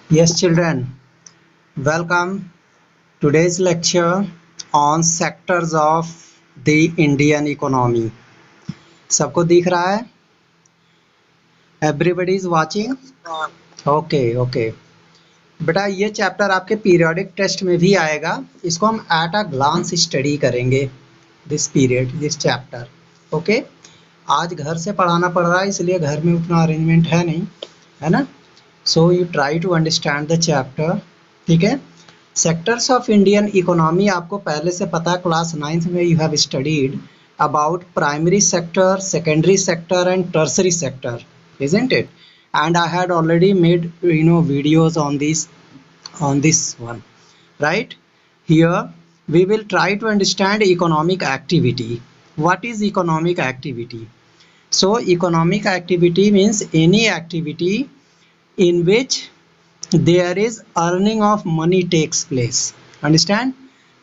Yes, children, welcome. Today's lecture on sectors of the Indian economy. सबको दिख रहा है? Everybody is watching? Okay. बेटा ये चैप्टर आपके पीरियोडिक टेस्ट में भी आएगा. इसको हम एट अ ग्लांस स्टडी करेंगे. This chapter. ओके. आज घर से पढ़ाना पड़ रहा है, इसलिए घर में उतना अरेंजमेंट है नहीं, है ना? So you try to understand the chapter. ठीक है. सेक्टर्स ऑफ इंडियन इकोनॉमी आपको पहले से पता, क्लास 9th में you have studied about primary sector, secondary sector and tertiary sector, isn't it? And I had already made videos on this one, right? Here we will try to understand economic activity. What is economic activity? So economic activity means any activity in which there is earning of money takes place. Understand?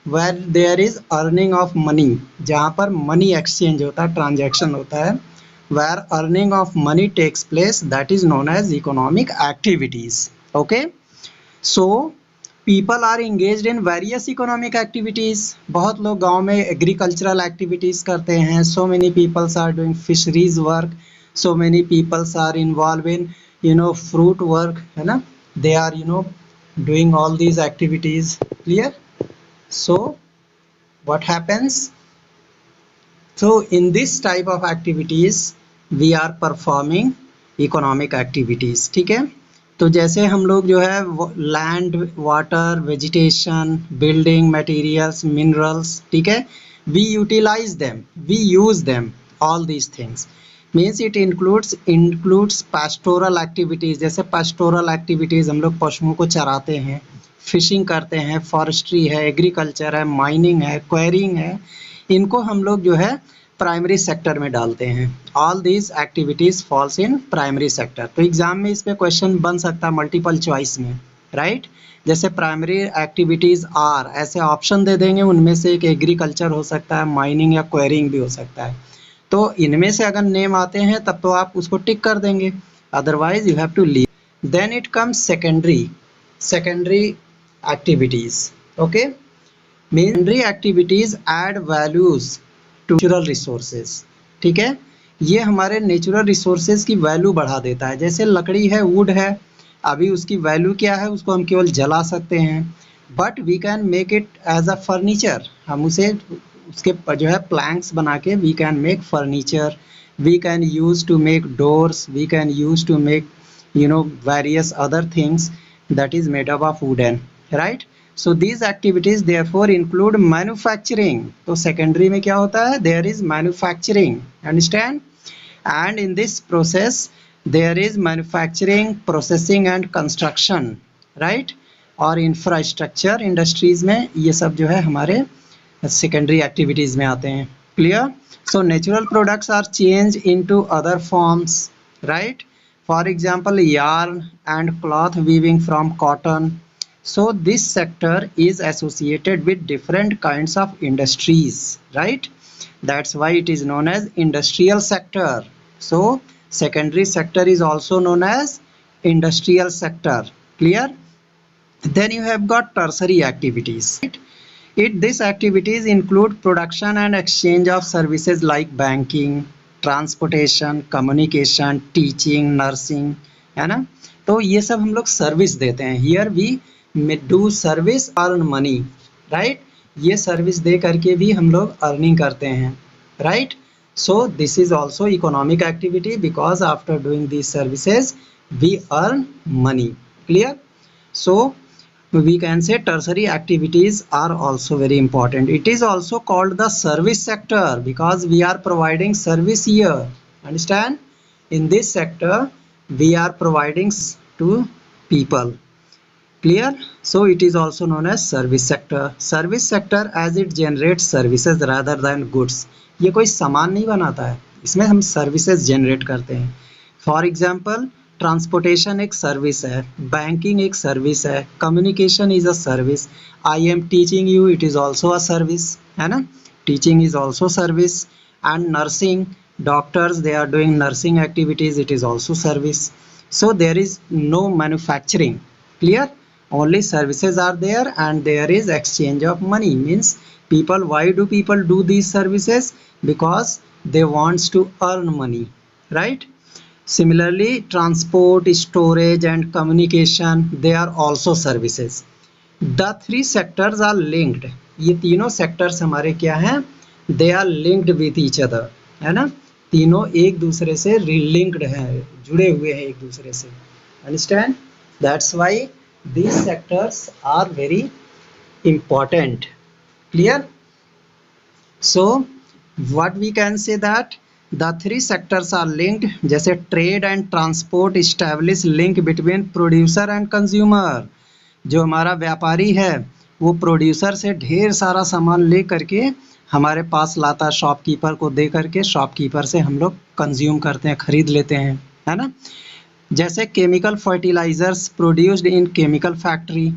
Where there is earning of money, जहाँ पर money exchange होता है, transaction होता है, where earning of money takes place, that is known as economic activities. Okay, so people are engaged in various economic activities. बहुत लोग गांव में agricultural activities करते हैं. So many people are doing fisheries work. So many people are involved in fruit work, है ना? They are doing all these activities. Clear? So what happens? So in this type of activities we are performing economic activities. ठीक है. तो जैसे हम लोग जो है land, water, vegetation, building materials, minerals, ठीक है, we utilize them, we use them, all these things. Means it includes pastoral activities. जैसे pastoral activities हम लोग पशुओं को चराते हैं, फिशिंग करते हैं, फॉरेस्ट्री है, एग्रीकल्चर है, माइनिंग है, क्वेरिंग है, इनको हम लोग जो है प्राइमरी सेक्टर में डालते हैं. All these activities falls in primary sector. तो एग्जाम में इस पे क्वेश्चन बन सकता है मल्टीपल चॉइस में, राइट? जैसे प्राइमरी एक्टिविटीज आर, ऐसे ऑप्शन दे देंगे, उनमें से एक एग्रीकल्चर हो सकता है, माइनिंग या क्वेरिंग भी हो सकता है. तो इनमें से अगर नेम आते हैं तब तो आप उसको टिक कर देंगे, otherwise you have to leave. Then it comes secondary activities. Okay, secondary activities add values to natural resources. ठीक है, ये हमारे नेचुरल रिसोर्सेज की वैल्यू बढ़ा देता है. जैसे लकड़ी है, वुड है, अभी उसकी वैल्यू क्या है, उसको हम केवल जला सकते हैं, but we can make it as a furniture. हम उसे उसके जो है प्लैंक्स बना के we can make furniture, we can use to make doors, we can use to make various other things that is made up of wooden, right? So these activities therefore include manufacturing. तो secondary में क्या होता है? There is manufacturing, understand? And in this process there is manufacturing, processing and construction, right? और infrastructure industries में ये सब जो है हमारे secondary activities में आते हैं. Clear? So natural products are changed into other forms, right? For example, yarn and cloth weaving from cotton. So this sector is associated with different kinds of industries, right? That's why it is known as industrial sector. So secondary sector is also known as industrial sector. Clear? Then you have got tertiary activities, right? These activities include production and exchange of services like banking, transportation, communication, teaching, nursing, है ना? तो ये सब हम लोग service देते हैं. Here we do service, earn money, right? ये सर्विस दे करके भी हम लोग अर्निंग करते हैं, राइट? So this is also economic activity because after doing these services we earn money. Clear? So we can say tertiary activities are also very important. It is also called the service sector because we are providing service here. Understand? In this sector we are providing to people. Clear? So it is also known as service sector. Service sector as it generates services rather than goods. ये कोई सामान नहीं बनाता है, इसमें हम services generate करते हैं. फॉर एग्जाम्पल, ट्रांसपोर्टेशन एक सर्विस है, बैंकिंग एक सर्विस है, communication is a service, I am teaching you, it is also a service, है ना? Teaching is also service. And nursing, doctors they are doing nursing activities, it is also service. So there is no manufacturing, Clear? Only services are there and there is exchange of money. Means people, why do people do these services? Because they wants to earn money, right? Similarly, transport, storage and communication, they are also services. The three sectors are linked. ये तीनों sectors हमारे क्या हैं? They are linked with each other, है ना? तीनों एक दूसरे से लिंक्ड हैं, जुड़े हुए हैं एक दूसरे से. Understand? That's why these sectors are very important. Clear? So what we can say that the three sectors are linked. जैसे trade and transport establish link between producer and consumer. जो हमारा व्यापारी है वो प्रोड्यूसर से ढेर सारा सामान ले करके हमारे पास लाता है, शॉपकीपर को दे करके, शॉपकीपर से हम लोग कंज्यूम करते हैं, खरीद लेते हैं, है ना? जैसे chemical fertilisers produced in chemical factory,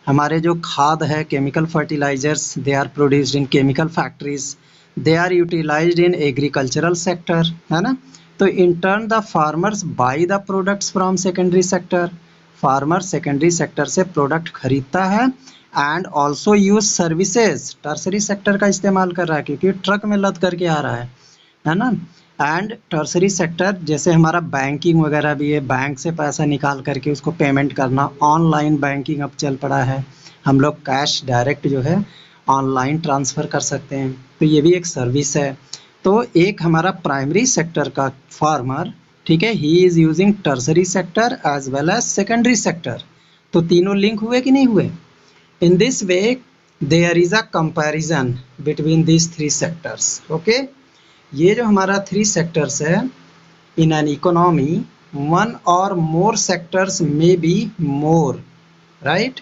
हमारे जो खाद है chemical fertilisers, they are produced in chemical factories, they are utilised in agricultural sector, है ना? तो in turn the farmers buy the products from secondary sector, farmer secondary sector से product खरीदता है and also use services, tertiary sector का इस्तेमाल कर रहा है क्योंकि ट्रक में लद करके आ रहा है ना? एंड टर्सरी सेक्टर जैसे हमारा बैंकिंग वगैरह भी है, बैंक से पैसा निकाल करके उसको पेमेंट करना, ऑनलाइन बैंकिंग अब चल पड़ा है, हम लोग कैश डायरेक्ट जो है ऑनलाइन ट्रांसफ़र कर सकते हैं, तो ये भी एक सर्विस है. तो एक हमारा प्राइमरी सेक्टर का फार्मर, ठीक है, he is using tertiary sector as well as secondary sector, तो तीनों लिंक हुए कि नहीं हुए? In this way there is a comparison between this three sectors. Okay, ये जो हमारा थ्री सेक्टर्स है, इन एन इकोनॉमी वन और मोर सेक्टर्स में be more, right,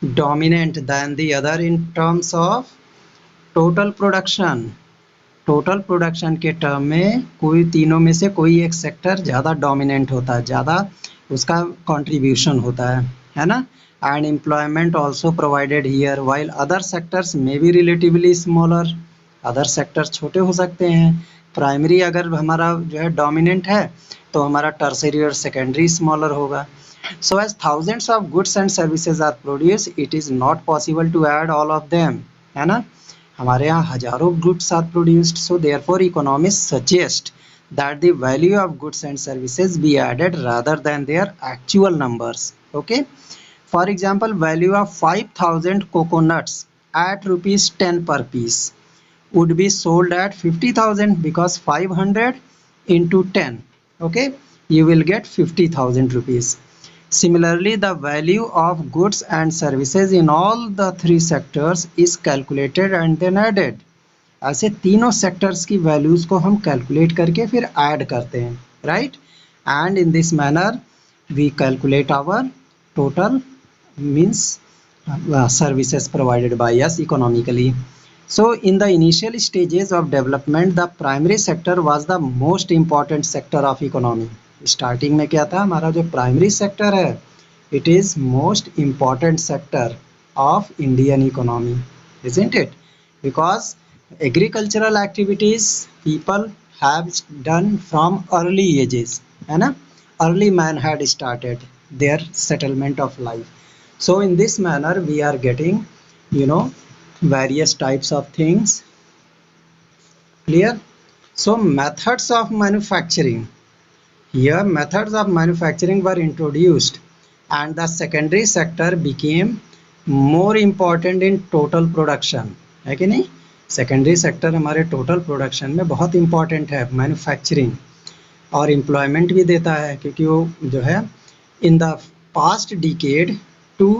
dominant than the other in terms of total production. Total production के term में कोई तीनों में से कोई एक सेक्टर ज़्यादा डोमिनेंट होता है, ज़्यादा उसका कंट्रीब्यूशन होता है ना? And employment also provided here while other sectors में be relatively smaller. Other sectors छोटे हो सकते हैं. प्राइमरी अगर हमारा जो है डोमिनेंट है तो हमारा टर्सरी और सेकेंडरी स्मॉलर होगा. So as thousands of goods and services are produce, it is not possible to add all of them, है ना? हमारे यहाँ हजारों goods are produced, so therefore economist suggest that the value of goods and services be added rather than their actual numbers. Okay, for example value of 5000 coconuts at ₹10 per piece would be sold at 50,000 because 500 into 10, okay, you will get 50,000 rupees. Similarly, the value of goods and services in all the three sectors is calculated and then added. ऐसे तीनों sectors की values को हम calculate करके फिर add करते हैं, right? And in this manner we calculate our total means services provided by us economically. So in the initial stages of development, the primary sector was the most important sector of economy. Starting में क्या था? हमारा जो primary sector है, it is most important sector of Indian economy, isn't it? Because agricultural activities people have done from early ages, है ना? Early man had started their settlement of life. So in this manner we are getting, you know, various types of things. Clear? So methods of manufacturing, here methods of manufacturing were introduced and the secondary sector became more important in total production, है कि नहीं? Secondary sector हमारे total production में बहुत important है, manufacturing, और employment भी देता है क्योंकि वो जो है इन the past decade to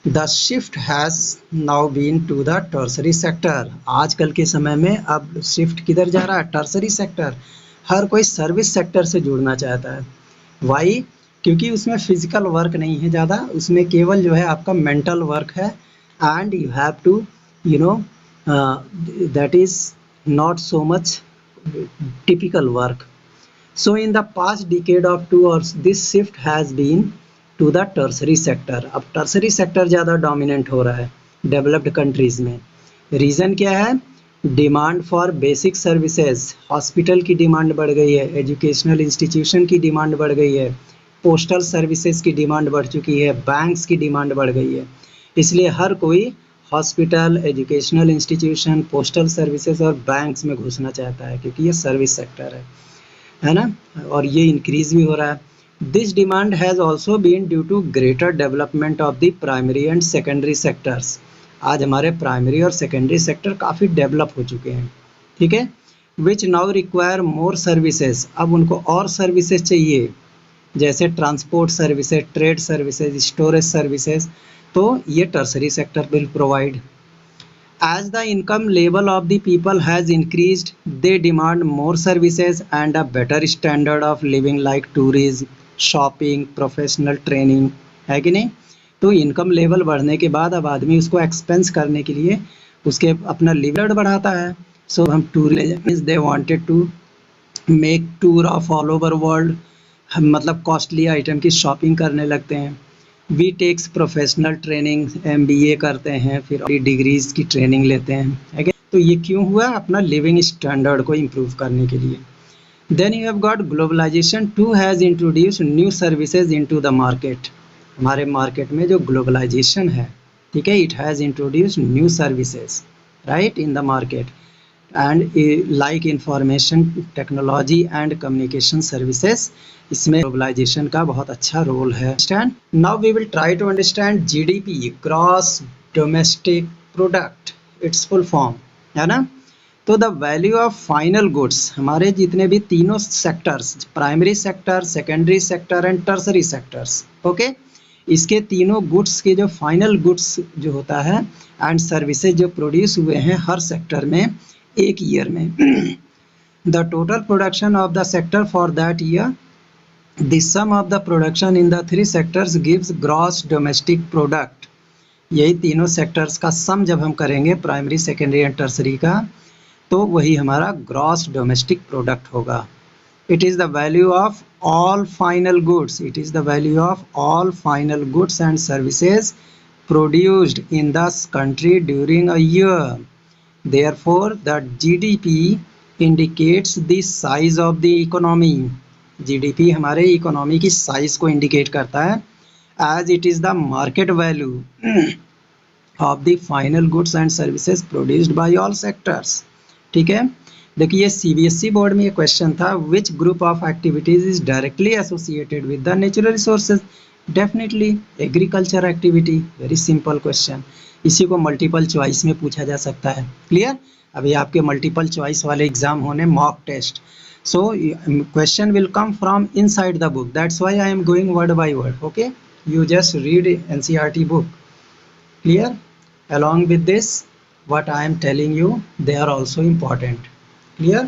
the shift has now been to the tertiary sector. आजकल के समय में अब शिफ्ट किधर जा रहा है? Tertiary sector. हर कोई सर्विस सेक्टर से जुड़ना चाहता है. वाई? क्योंकि उसमें फिजिकल वर्क नहीं है ज़्यादा, उसमें केवल जो है आपका मेंटल वर्क है and you have to you know that is not so much typical work. So in the past decade of 2 years this shift has been to the tertiary sector. अब टर्सरी सेक्टर ज़्यादा dominant हो रहा है developed countries में. Reason क्या है? Demand for basic services, hospital की demand बढ़ गई है, एजुकेशनल इंस्टीट्यूशन की डिमांड बढ़ गई है, पोस्टल सर्विसेज की डिमांड बढ़ चुकी है, बैंक्स की डिमांड बढ़ गई है, इसलिए हर कोई hospital, educational institution, postal services और बैंक्स में घुसना चाहता है, क्योंकि ये सर्विस सेक्टर है ना, और ये इंक्रीज भी हो रहा है। This demand has also been due to greater development of the primary and secondary sectors. आज हमारे प्राइमरी और सेकेंडरी सेक्टर काफ़ी डेवलप हो चुके हैं, ठीक है। Which now require more services, अब उनको और सर्विसेज चाहिए, जैसे transport services, trade services, storage services, तो ये tertiary sector will provide. As the income level of the people has increased, they demand more services and a better standard of living like tourism, shopping, professional training, है कि नहीं। तो income level बढ़ने के बाद अब आदमी उसको एक्सपेंस करने के लिए उसके अपना लिवरेज बढ़ाता है। सो हम tourism, they wanted to make tour of all over world, हम मतलब कॉस्टली आइटम की शॉपिंग करने लगते हैं। We takes professional training, MBA करते हैं, फिर डिग्रीज की ट्रेनिंग लेते हैं। तो ये क्यों हुआ? अपना लिविंग स्टैंडर्ड को इम्प्रूव करने के लिए। Then you have got globalization too has introduce new services into the market. हमारे मार्केट में जो ग्लोबलाइजेशन है, ठीक है, it has introduce new services right in the market and like information technology and communication services, इसमें globalization का बहुत अच्छा रोल है। Now we will try to understand GDP, gross domestic product, it's full form, है ना। तो the value of final goods, हमारे जितने भी तीनों sectors, primary sector, secondary sector and tertiary sectors, okay, इसके तीनों गुड्स के जो फाइनल गुड्स जो होता है एंड सर्विसेज जो प्रोड्यूस हुए हैं हर सेक्टर में एक ईयर में, the total production of the sector for that year, the sum of the production in the three sectors gives gross domestic product। यही तीनों सेक्टर्स का सम जब हम करेंगे प्राइमरी, सेकेंडरी एंड टर्सरी का, तो वही हमारा ग्रॉस डोमेस्टिक प्रोडक्ट होगा। It is the value of all final goods, it is the value of all final goods and services produced in the country during a year. Therefore the GDP indicates the size of the economy। GDP हमारे economy की size को indicate करता है, as it is the market value of the final goods and services produced by all sectors, ठीक है। देखिए CBSE board में ये क्वेश्चन था, which group of activities is directly associated with the natural resources. Definitely agriculture activity, very simple question, इसी को multiple choice में पूछा जा सकता है। क्लियर? अभी आपके मल्टीपल चॉइस वाले एग्जाम होने, mock test, so question will come from inside the book, that's why I am going word by word, okay, you just read NCERT book, clear? Along with this what I am telling you, they are also important, clear?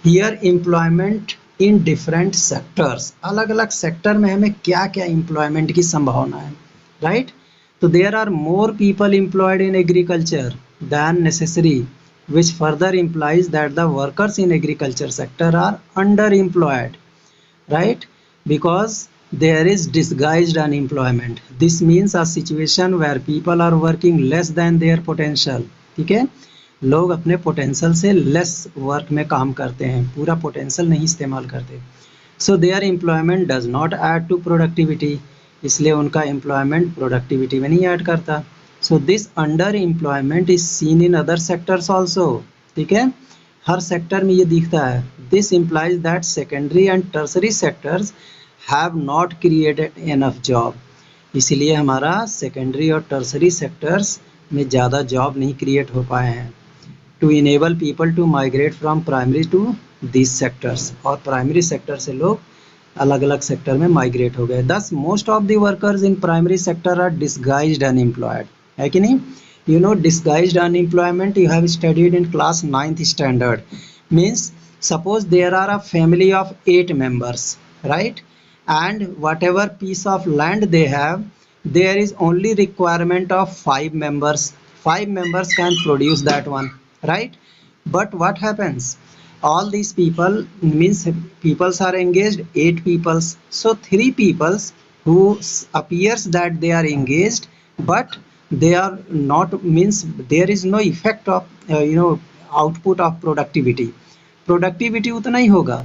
Here employment in different sectors, अलग अलग sector में हमें क्या क्या employment की संभावना है, right? तो there are more people employed in agriculture than necessary, which further implies that the workers in agriculture sector are underemployed, right? Because there is disguised unemployment. This means a situation where people are working less than their potential, ठीक है, लोग अपने potential से lace work में काम करते हैं, पूरा पोटेंशियल नहीं इस्तेमाल करते। So their employment does not add to productivity, इसलिए उनका एम्प्लॉयमेंट प्रोडक्टिविटी में नहीं ऐड करता। So this underemployment is seen in other sectors also, ठीक है, हर सेक्टर में ये दिखता है। This implies that secondary and tertiary sectors have not created enough job, इसलिए हमारा सेकेंडरी और टर्सरी सेक्टर्स में ज़्यादा जॉब नहीं क्रिएट हो पाए हैं। To enable people to migrate from primary to these sectors, और प्राइमरी सेक्टर से लोग अलग अलग सेक्टर में माइग्रेट हो गए। Thus most of the workers in primary sector are disguised unemployed, है कि नहीं? You know disguised unemployment you have studied in class 9th standard, means suppose there are a family of 8 members, right, and whatever piece of land they have, there is only requirement of 5 members, 5 members can produce that one, right? But what happens, all these people, means peoples are engaged 8 peoples, so 3 peoples who appears that they are engaged but they are not, means there is no effect of output of productivity, productivity उतना ही होगा,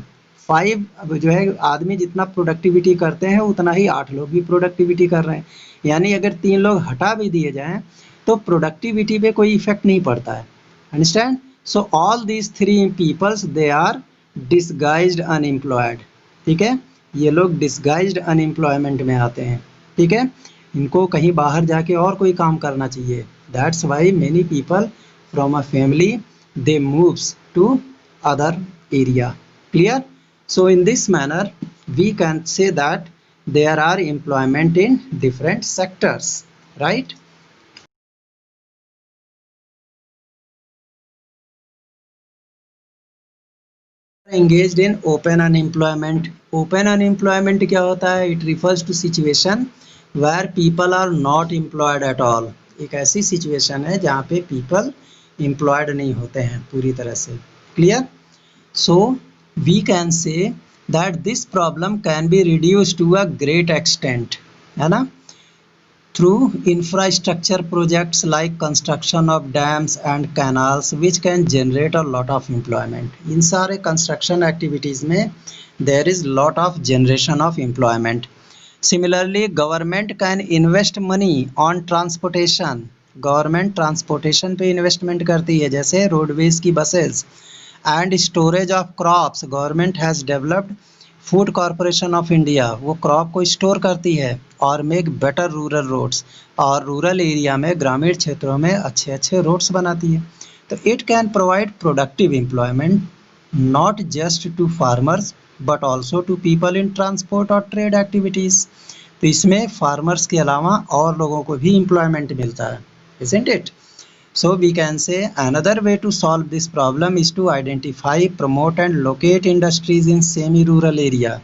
5 जो है आदमी जितना productivity करते हैं उतना ही 8 लोग भी प्रोडक्टिविटी कर रहे हैं, यानी अगर 3 लोग हटा भी दिए जाएं तो प्रोडक्टिविटी पे कोई इफेक्ट नहीं पड़ता है। Understand? So all these 3 peoples they are disguised unemployed. ठीक है, ये लोग डिसगाइज्ड अनएम्प्लॉयमेंट में आते हैं। ठीक है, इनको कहीं बाहर जाके और कोई काम करना चाहिए। That's why many people from a family they moves to other area. Clear? So in this manner we can say that there are employment in different sectors, right? Engaged in open unemployment. Open unemployment क्या होता है? It refers to situation where people are not employed at all. एक ऐसी situation है जहाँ पे people employed नहीं होते हैं पूरी तरह से। Clear? So we can say that this problem can be reduced to a great extent, है ना, through infrastructure projects like construction of dams and canals which can generate a lot of employment. इन सारे construction activities में there is lot of generation of employment. Similarly, government can invest money on transportation. Government transportation पे investment करती है, जैसे roadways की buses and storage of crops. Government has developed food corporation of India, वो crop को store करती है और मेक बेटर रूरल रोड्स, और रूरल एरिया में ग्रामीण क्षेत्रों में अच्छे अच्छे रोड्स बनाती है। तो it can provide productive employment not just to farmers but also to people in transport और ट्रेड एक्टिविटीज़। तो इसमें फार्मर्स के अलावा और लोगों को भी एम्प्लॉयमेंट मिलता है, isn't it? So we can say another way to solve this problem is to identify, promote and locate industries in semi-rural area.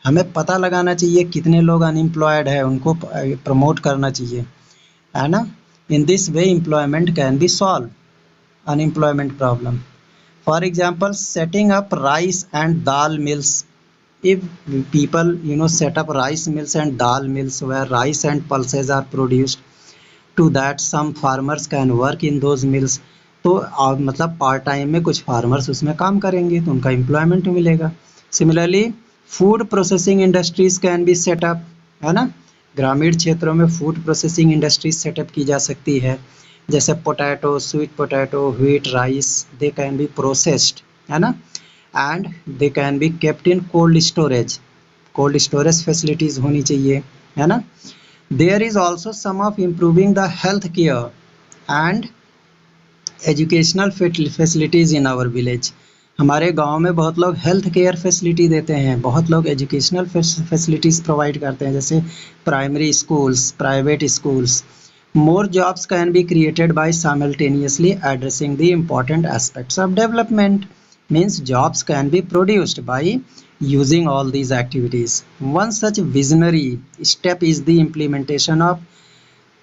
हमें पता लगाना चाहिए कितने लोग अनएम्प्लॉयड है, उनको प्रमोट करना चाहिए, है ना। In this way employment can be solved, unemployment problem. For example, setting up rice and dal mills. If people set up rice mills and dal mills where rice and pulses are produced, to that some farmers can work in those mills. तो मतलब part time में कुछ farmers उसमें काम करेंगे तो उनका employment मिलेगा। Similarly food processing industries can be set up, है ना, ग्रामीण क्षेत्रों में फूड प्रोसेसिंग इंडस्ट्रीज सेटअप की जा सकती है, जैसे potato, sweet potato, wheat, rice, they can be processed, है ना, and they can be kept in cold storage. Cold storage facilities होनी चाहिए, है ना। There is also some of improving the health care and educational facilities in our village. हमारे गांव में बहुत लोग हेल्थ केयर फैसिलिटी देते हैं, बहुत लोग एजुकेशनल फैसिलिटीज़ प्रोवाइड करते हैं, जैसे primary schools, private schools. More jobs can be created by simultaneously addressing the important aspects of development. Means jobs can be produced by using all these activities. One such visionary step is the implementation of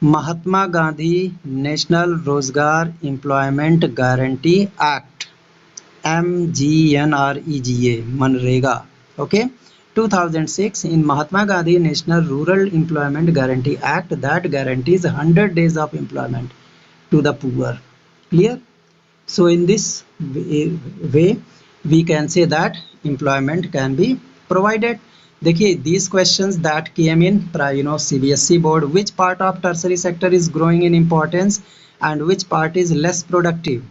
Mahatma Gandhi National Rozgar Employment Guarantee Act, MGNREGA, Manrega. Okay, 2006 in Mahatma Gandhi National Rural Employment Guarantee Act that guarantees 100 days of employment to the poor. Clear? So in this way we can say that employment can be provided. देखिए these questions that came in CBSE board, which part of tertiary sector is growing in importance and which part is less productive.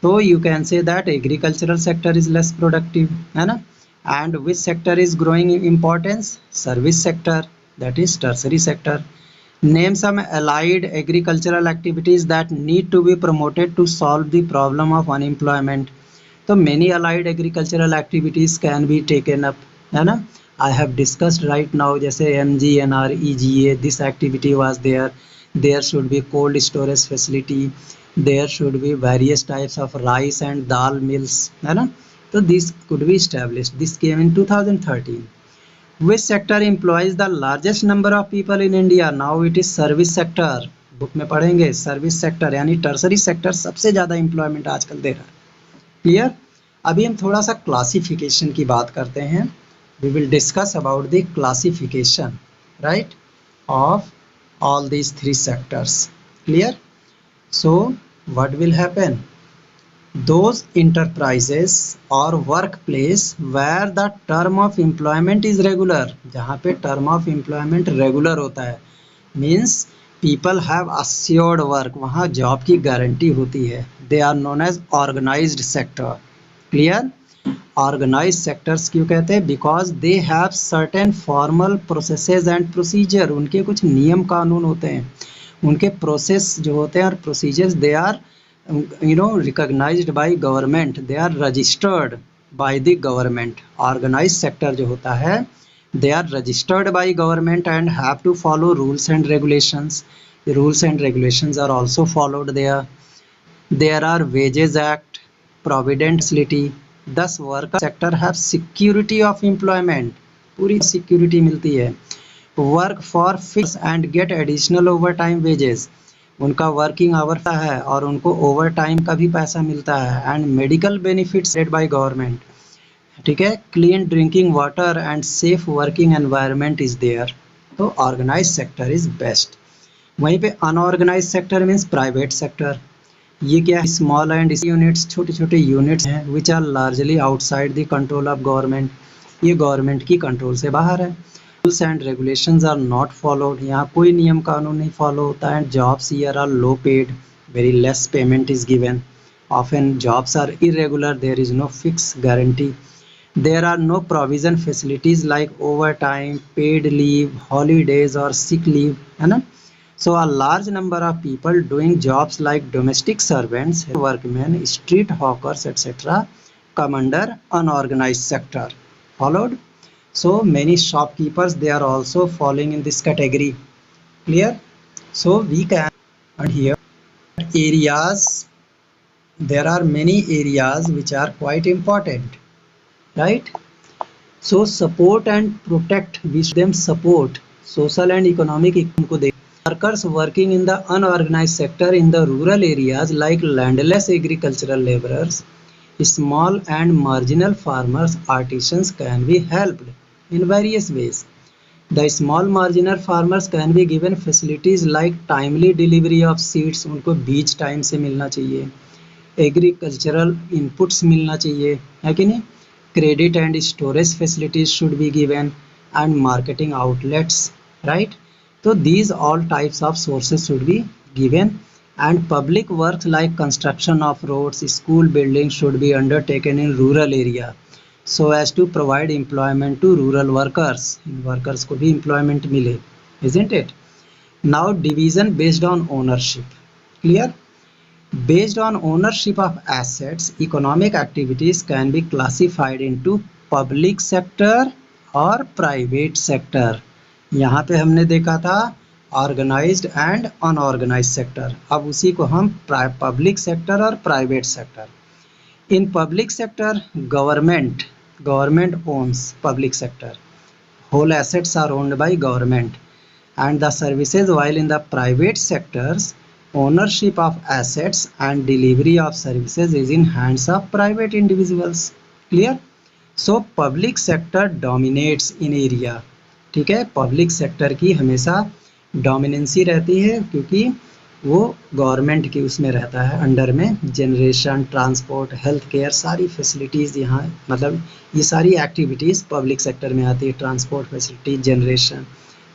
So you can say that agricultural sector is less productive, है ना, and which sector is growing in importance? Service sector, that is tertiary sector. Name some allied agricultural activities that need to be promoted to solve the problem of unemployment. So many allied agricultural activities can be taken up, है ना. I have discussed right now, जैसे MGNREGA, this activity was there. There should be cold storage facility. There should be various types of rice and dal mills, है ना. So this could be established. This came in 2013. Which sector employs the largest number of people in India? Now it is service sector. Book में पढ़ेंगे service sector यानी tertiary sector सबसे ज़्यादा employment आजकल दे रहा है। क्लियर? अभी हम थोड़ा सा क्लासिफिकेशन की बात करते हैं। We will discuss about the classification, right, of all these 3 sectors. Clear? So what will happen? those enterprises or workplace where the term of employment is regular, जहाँ पे term of employment regular होता है, means people have assured work, वहाँ job की guarantee होती है, they are known as organized sector. Clear? Organized sectors क्यों कहते हैं? Because they have certain formal processes and procedure, उनके कुछ नियम कानून होते हैं, उनके प्रोसेस जो होते हैं और procedures they are recognized by government, they are registered by the government. Organized sector जो होता है they are registered by government and have to follow rules and regulations. The rules and regulations are also followed there. There are wages act, provident facility. Thus worker sector have security of employment, पूरी security मिलती है. Work for fixed and get additional overtime wages, उनका working hour है और उनको over time का भी पैसा मिलता है. And medical benefits set by government. ठीक है. Clean drinking water and safe working environment is there. तो ऑर्गेनाइज सेक्टर इज बेस्ट. वहीं पे unorganize sector means private sector. ये क्या है? स्मॉल एंड यूनिट्स, छोटे छोटे यूनिट्स हैं which are largely outside the control of government. ये गवर्नमेंट की कंट्रोल से बाहर है. Rules and regulations are not followed, यहाँ कोई नियम कानून नहीं फॉलो होता है. Jobs here are low paid, very less payment is given. Often jobs are irregular, there is no fix guarantee. There are no provision facilities like over time, paid leave, holidays और sick leave, है ना. So a large number of people doing jobs like domestic servants, workmen, street hawkers, etc. come under unorganized sector. Followed? So many shopkeepers, they are also falling in this category. Clear? So we can add here areas. There are many areas which are quite important, right? So support and protect, we should them support social and economic उनको दे. Workers working in the unorganized sector in the rural areas like landless agricultural laborers, small and marginal farmers, artisans can be helped in various ways. The small marginal farmers can be given facilities like timely delivery of seeds, उनको बीज time से मिलना चाहिए. Agricultural inputs मिलना चाहिए, है कि नहीं. Credit and storage facilities should be given and marketing outlets, right. So these all types of sources should be given, and public works like construction of roads, school buildings should be undertaken in rural area so as to provide employment to rural workers. Workers को भी employment मिले, isn't it? Now division based on ownership. Clear? Based on ownership of assets, economic activities can be classified into public sector और private sector. यहाँ पे हमने देखा था organised and unorganised sector. अब उसी को हम पब्लिक सेक्टर और private sector. In public sector government owns public sector, whole assets are owned by government and the services, while in the private sectors ownership of assets and delivery of services is in hands of private individuals. Clear? So public sector dominates in area. ठीक है. Public sector की हमेशा dominancy रहती है क्योंकि वो government की उसमें रहता है अंडर में. जनरेशन, ट्रांसपोर्ट, हेल्थ केयर, सारी फैसिलिटीज़ यहाँ, मतलब ये सारी एक्टिविटीज़ पब्लिक सेक्टर में आती है. Transport facility, generation,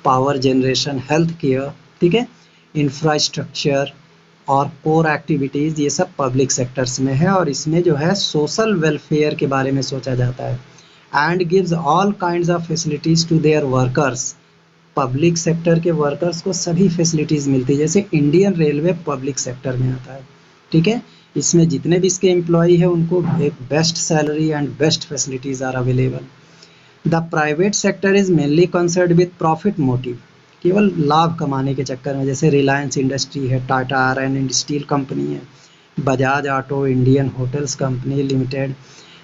power generation, health care, ठीक है, इंफ्रास्ट्रक्चर और कोर एक्टिविटीज़, ये सब पब्लिक सेक्टर्स में है. और इसमें जो है सोशल वेलफेयर के बारे में सोचा जाता है. And gives all kinds of facilities to their workers. Public sector के वर्कर्स को सभी फैसिलिटीज़ मिलती है. जैसे इंडियन रेलवे पब्लिक सेक्टर में आता है, ठीक है. इसमें जितने भी इसके एम्प्लॉई है उनको एक best salary and best facilities are available. The private sector is mainly concerned with profit motive, केवल लाभ कमाने के चक्कर में. जैसे रिलायंस इंडस्ट्री है, Tata iron and steel company है, Bajaj auto, Indian hotels company limited,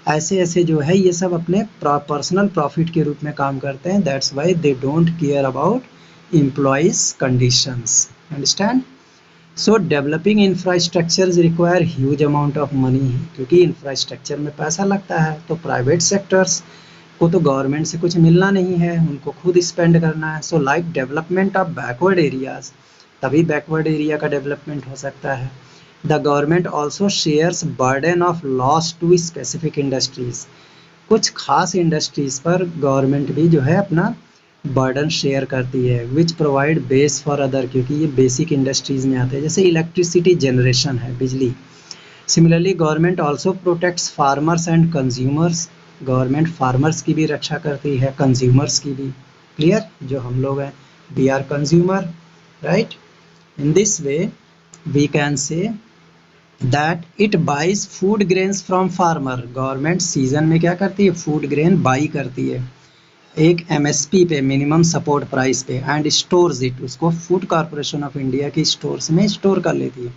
ऐसे जो है ये सब अपने पर्सनल प्रॉफिट के रूप में काम करते हैं. That's why they don't care about employees conditions. Understand? So developing infrastructure require huge amount of money, क्योंकि इंफ्रास्ट्रक्चर में पैसा लगता है. तो प्राइवेट सेक्टर्स को तो गवर्नमेंट से कुछ मिलना नहीं है, उनको खुद स्पेंड करना है. So like development of backward areas, तभी बैकवर्ड एरिया का डेवलपमेंट हो सकता है. The government also shares burden of loss to specific industries. कुछ खास इंडस्ट्रीज पर गवर्नमेंट भी जो है अपना बर्डन शेयर करती है, which provide base for other, क्योंकि ये बेसिक इंडस्ट्रीज में आते हैं, जैसे इलेक्ट्रिसिटी जनरेशन है, बिजली। Similarly government also protects farmers and consumers. Government farmers की भी रक्षा करती है, कंज्यूमर्स की भी। क्लियर? जो हम लोग हैं, we are consumer, right? In this way we can say that it buys food grains from farmer. Government season में क्या करती है? फूड ग्रेन बाई करती है एक एमएसपी पे, मिनिमम सपोर्ट प्राइस पे, एंड स्टोर्स इट, उसको फूड कॉरपोरेशन ऑफ इंडिया की स्टोर्स में स्टोर कर लेती है,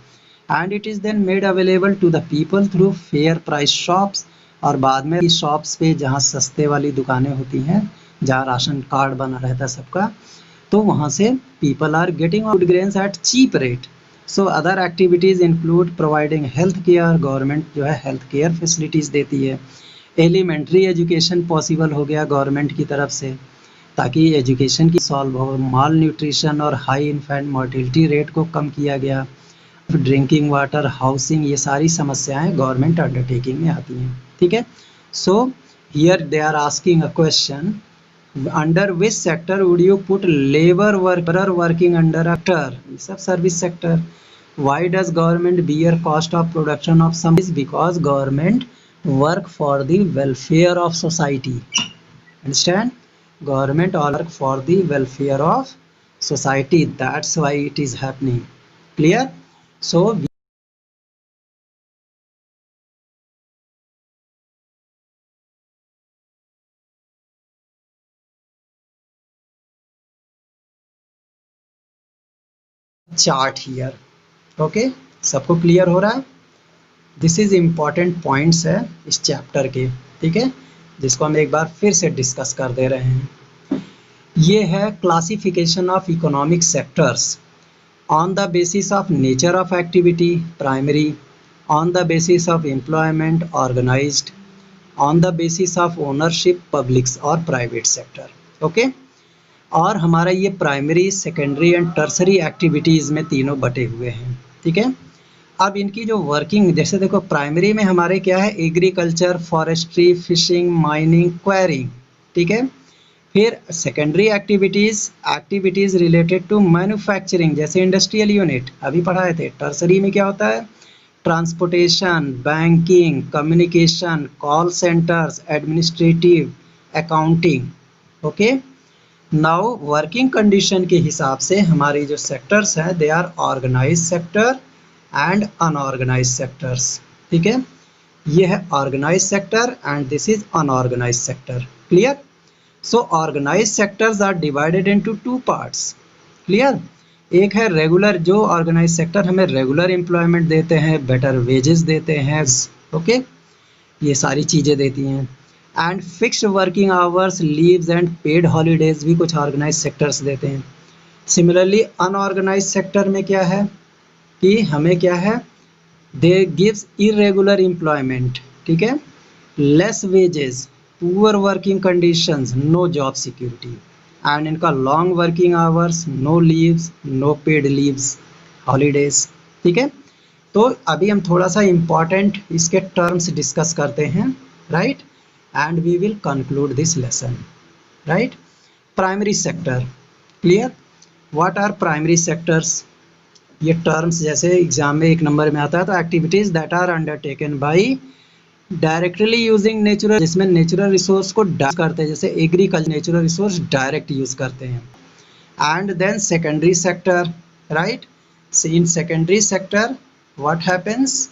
and it is then made available to the people through fair price shops. और बाद में शॉप्स पे, जहाँ सस्ते वाली दुकानें होती हैं, जहाँ राशन कार्ड बना रहता है सबका, तो वहाँ से people are getting food grains at cheap rate. So other activities include providing health care. Government जो है हेल्थ केयर फैसिलिटीज़ देती है। एलिमेंट्री एजुकेशन पॉसिबल हो गया गवर्नमेंट की तरफ से, ताकि एजुकेशन की सॉल्व हो। माल न्यूट्रिशन और हाई इन्फेंट मोर्टिलिटी रेट को कम किया गया। ड्रिंकिंग वाटर, हाउसिंग, ये सारी समस्याएं गवर्नमेंट अंडरटेकिंग में आती हैं। ठीक है? So here they are asking a question, under which sector would you put labour worker working under a sector? सब service sector. Why does government bear cost of production of some? Because government work for the welfare of society. Understand? Government all work for the welfare of society. That's why it is happening. Clear? So chart here. Okay? सबको clear हो रहा है? This is important points है इस chapter के, ठीक है, जिसको हम एक बार फिर से डिस्कस कर दे रहे हैं। ये है classification of economic sectors on the basis of nature of activity primary, on the basis of employment organized, on the basis of ownership public और प्राइवेट सेक्टर। ओके? और हमारा ये primary, secondary and tertiary activities में तीनों बटे हुए हैं। ठीक है? अब इनकी जो वर्किंग, जैसे देखो प्राइमरी में हमारे क्या है? Agriculture, forestry, fishing, mining, quarrying. ठीक है? फिर secondary activities related to manufacturing, जैसे इंडस्ट्रियल यूनिट अभी पढ़ाए थे। टर्सरी में क्या होता है? Transportation, banking, communication, call centres, administrative, accounting. Okay? Now working condition के हिसाब से हमारी जो सेक्टर्स हैं, they are organize sector and unorganize sectors. ठीक है? ये है organize sector and this is unorganize sector. Clear? So organize sectors are divided into two parts. Clear? एक है रेगुलर, जो ऑर्गेनाइज सेक्टर हमें रेगुलर एम्प्लॉयमेंट देते हैं, बेटर वेजेस देते हैं, ओके, ये सारी चीज़ें देती हैं। And fixed working hours, leaves and paid holidays भी कुछ ऑर्गेनाइज सेक्टर्स देते हैं। सिमिलरली अनऑर्गेनाइज सेक्टर में क्या है कि हमें क्या है? दे गिव्स इरेगुलर एम्प्लॉयमेंट, ठीक है, less wages, poor working conditions, no job security, and इनका long working hours, no leaves, no paid leaves, holidays. ठीक है? तो अभी हम थोड़ा सा इम्पॉर्टेंट इसके टर्म्स डिस्कस करते हैं, right, and we will conclude this lesson, right. Primary sector, clear? What are primary sectors? ये टर्म्स जैसे एग्जाम में 1 नंबर में आता है, तो activities that are undertaken by directly using natural, जिसमें नेचुरल रिसोर्स को करते हैं, जैसे agriculture natural resource direct use करते हैं। And then secondary sector, right, in secondary sector what happens?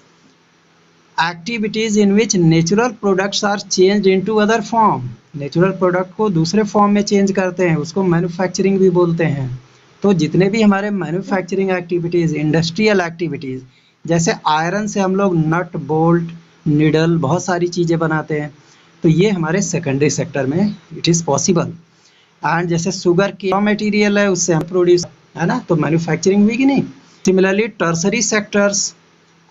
Activities in which natural products are changed into other form, natural product को दूसरे form में चेंज करते हैं, उसको मैन्युफैक्चरिंग भी बोलते हैं। तो जितने भी हमारे मैन्युफैक्चरिंग एक्टिविटीज़, इंडस्ट्रियल एक्टिविटीज़, जैसे आयरन से हम लोग नट, बोल्ट, निडल, बहुत सारी चीज़ें बनाते हैं, तो ये हमारे सेकेंडरी सेक्टर में इट इज़ पॉसिबल। एंड जैसे शुगर की रॉ मटेरियल है, उससे हम प्रोड्यूस, है ना, तो मैन्युफैक्चरिंग हुई कि नहीं। Similarly tertiary sectors,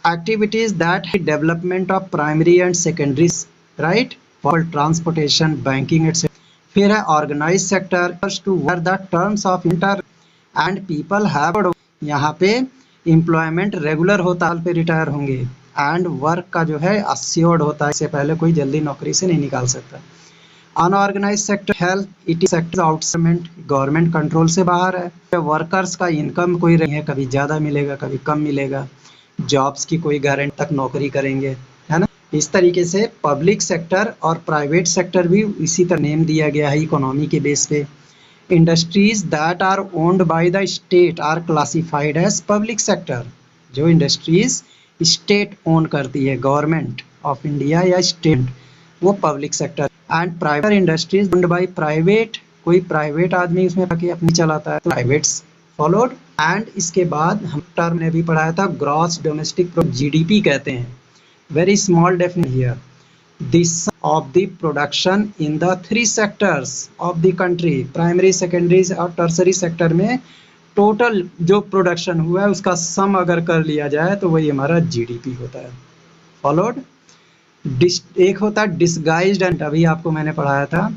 activities that development of primary and secondary, right, for transportation, banking etcetera. फिर है organize sector to where the terms of inter and people have, यहाँ पे एम्प्लॉयमेंट रेगुलर होता है, साल पे रिटायर होंगे। एंड वर्क का जो है अश्योर्ड होता है, इससे पहले कोई जल्दी नौकरी से नहीं निकाल सकता। Unorganised sector health it sector आउटसमेंट गवर्नमेंट कंट्रोल से बाहर है। वर्कर्स का इनकम कोई नहीं है, कभी ज़्यादा मिलेगा कभी कम मिलेगा। जॉब्स की कोई गारंटी तक नौकरी करेंगे, है ना। इस तरीके से पब्लिक सेक्टर और प्राइवेट सेक्टर भी इसी तरह नेम दिया गया है इकोनॉमी के बेस पे। Industries that are owned by the state are classified as public sector. जो इंडस्ट्रीज स्टेट ओन करती है, गवर्नमेंट ऑफ इंडिया या स्टेट, वो public sector. And private industries owned by private, कोई प्राइवेट आदमी उसमें आके अपनी चलाता है तो प्राइवेट्स फॉलोड। एंड इसके बाद हम टर्म ने भी पढ़ाया था ग्रॉस डोमेस्टिक प्रोडक्ट, जीडीपी कहते हैं। Very small definition here, this of the production in the three sectors of the country, primary secondary और टर्सरी सेक्टर में टोटल जो प्रोडक्शन हुआ है उसका सम अगर कर लिया जाए तो वही हमारा जीडीपी होता है। फॉलोड एक होता है डिसगाइज्ड, एंड अभी आपको मैंने पढ़ाया था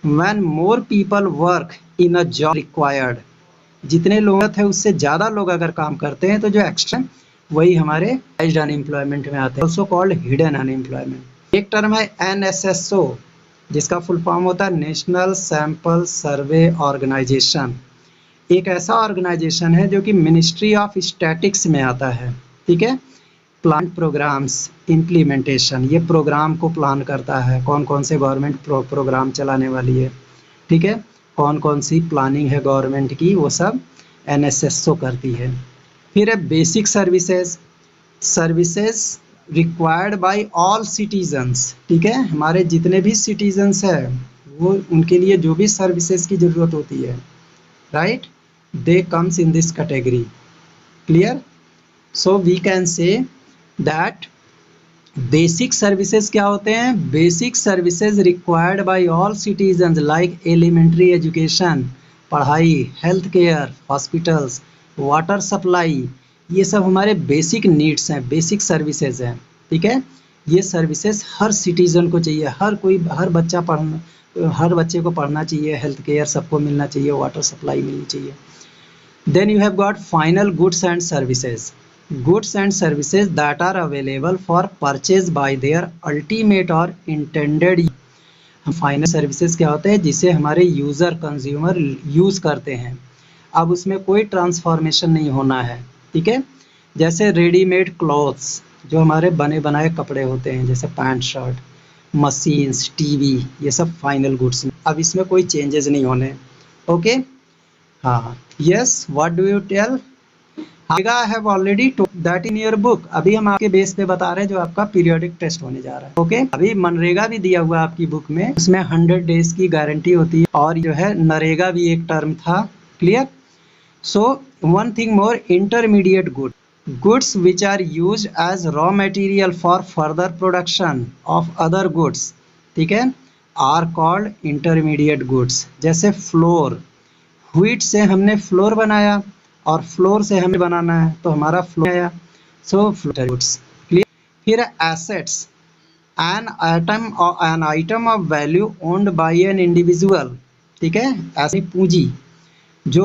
when more people work in a job required, जितने लोग थे उससे ज़्यादा लोग अगर काम करते हैं तो जो एक्स्ट्रा वही हमारे अनएम्प्लॉयमेंट में आते हैं, ऑल्सो कॉल्ड हिडन अनएम्प्लॉयमेंट। एक टर्म है NSSO, जिसका फुल फॉर्म होता है नेशनल सैंपल सर्वे ऑर्गेनाइजेशन। एक ऐसा ऑर्गेनाइजेशन है जो कि मिनिस्ट्री ऑफ स्टैटिक्स में आता है, ठीक है। प्लान प्रोग्राम्स इम्प्लीमेंटेशन, ये प्रोग्राम को प्लान करता है, कौन कौन से गवर्नमेंट प्रोग्राम चलाने वाली है, ठीक है, कौन कौन सी प्लानिंग है गवर्नमेंट की, वो सब NSSO करती है। फिर है basic services, services required by all citizens, ठीक है, हमारे जितने भी सिटीजन्स हैं वो उनके लिए जो भी सर्विसेज की ज़रूरत होती है, right, they comes in this category. Clear? So we can say that basic services क्या होते हैं? Basic services required by all citizens like elementary education, पढ़ाई, health care, hospitals, water supply, ये सब हमारे बेसिक नीड्स हैं, बेसिक सर्विसेज हैं, ठीक है। ये सर्विसेज हर सिटीज़न को चाहिए, हर बच्चे को पढ़ना चाहिए, हेल्थ केयर सबको मिलना चाहिए, वाटर सप्लाई मिलनी चाहिए। Then you have got final goods and services, goods and services that are available for purchase by their ultimate और इंटेंडेड। फाइनल सर्विसेज क्या होते हैं? जिसे हमारे यूज़र कंज्यूमर यूज़ करते हैं, अब उसमें कोई ट्रांसफॉर्मेशन नहीं होना है, ठीक है। जैसे रेडीमेड क्लॉथ्स, जो हमारे बने बनाए कपड़े होते हैं, जैसे पैंट शर्ट, मशीन्स, टीवी, ये सब फाइनल गुड्स में, अब इसमें कोई चेंजेस नहीं होने। ओके, हाँ, yes, what do you tell? I have already told that in your book. अभी हम आपके बेस पे बता रहे हैं जो आपका पीरियोडिक टेस्ट होने जा रहा है। ओके, अभी मनरेगा भी दिया हुआ है आपकी बुक में, उसमें 100 डेज की गारंटी होती है, और जो है नरेगा भी एक टर्म था। Clear? So one thing more, intermediate goods which are used as raw material for further production of other goods, ठीक है, are called intermediate goods। जैसे फ्लोर, व्हीट से हमने फ्लोर बनाया और फ्लोर से हमें बनाना है तो हमारा फ्लोर आया, सो फ्लोर गुड्स। क्लियर? फिर assets, an item of value owned by an individual, ठीक है, ऐसी पूंजी जो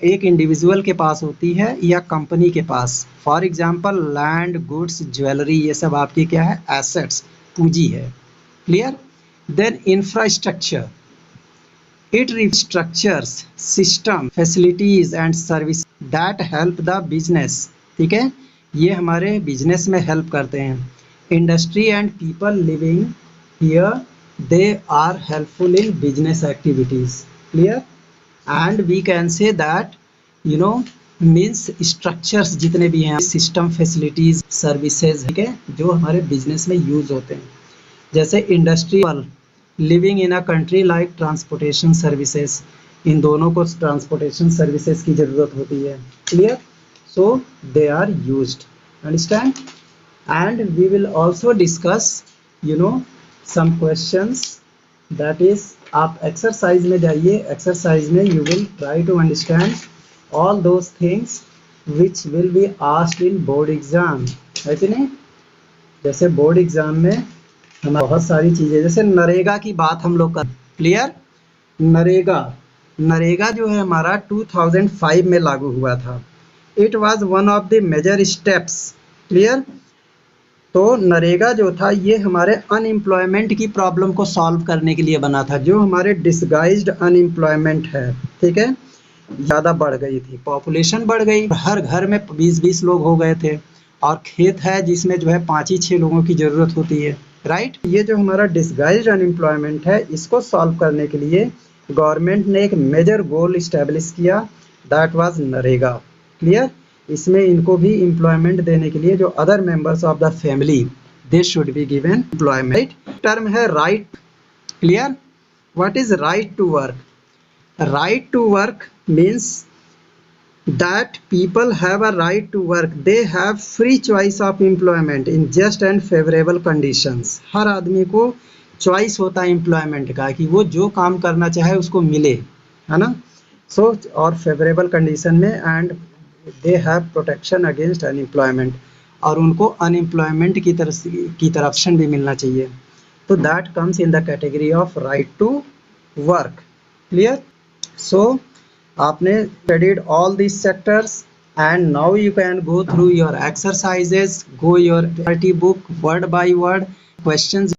एक इंडिविजुअल के पास होती है या कंपनी के पास। For example land, goods, jewellery, ये सब आपकी क्या है? एसेट्स, पूंजी है। Clear? Then infrastructure, it structures system facilities and service that help the business, ठीक है, ये हमारे बिजनेस में हेल्प करते हैं। Industry and people living here they are helpful in business activities. Clear? And we can say that means structures जितने भी हैं, सिस्टम, फैसिलिटीज, सर्विसेज, ठीक है, जो हमारे बिजनेस में यूज होते हैं। जैसे industrial, living in a country like transportation services, इन दोनों को ट्रांसपोर्टेशन सर्विसेज की ज़रूरत होती है। Clear? So they are used, understand? And we will also discuss some questions, that is आप एक्सरसाइज में जाइए, एक्सरसाइज में you will try to understand all those things which will be asked in board exam, है कि नहीं? जैसे board exam में हम बहुत सारी चीज़ें, जैसे नरेगा की बात हम लोग कर। क्लियर? नरेगा जो है हमारा 2005 में लागू हुआ था। It was one of the major steps. Clear. तो नरेगा जो था ये हमारे अनएम्प्लॉयमेंट की प्रॉब्लम को सॉल्व करने के लिए बना था, जो हमारे डिसगाइज्ड अनएम्प्लॉयमेंट है, ठीक है, ज़्यादा बढ़ गई थी, पॉपुलेशन बढ़ गई, हर घर में 20-20 लोग हो गए थे, और खेत है जिसमें जो है 5 ही 6 लोगों की ज़रूरत होती है, राइट। ये जो हमारा डिसगाइज्ड अनएम्प्लॉयमेंट है, इसको सॉल्व करने के लिए गवर्नमेंट ने एक मेजर गोल इस्टेब्लिश किया, दैट वाज नरेगा। क्लियर। इसमें इनको भी एम्प्लॉयमेंट देने के लिए जो other members of the family, they should be given employment. Term है right. Clear. What is right to work? Right to work means that people have a right to work, they have free choice of employment in just and favorable conditions। हर आदमी को choice होता है employment का कि वो जो काम करना चाहे उसको मिले, है ना। सो और फेवरेबल कंडीशन में, and they have protection against unemployment, और उनको अनएम्प्लॉयमेंट की तरफ ऑप्शन भी मिलना चाहिए। तो that comes in the category of right to work. Clear. So आपने studied all these sectors, and now you can go through your exercises, go your book word by word questions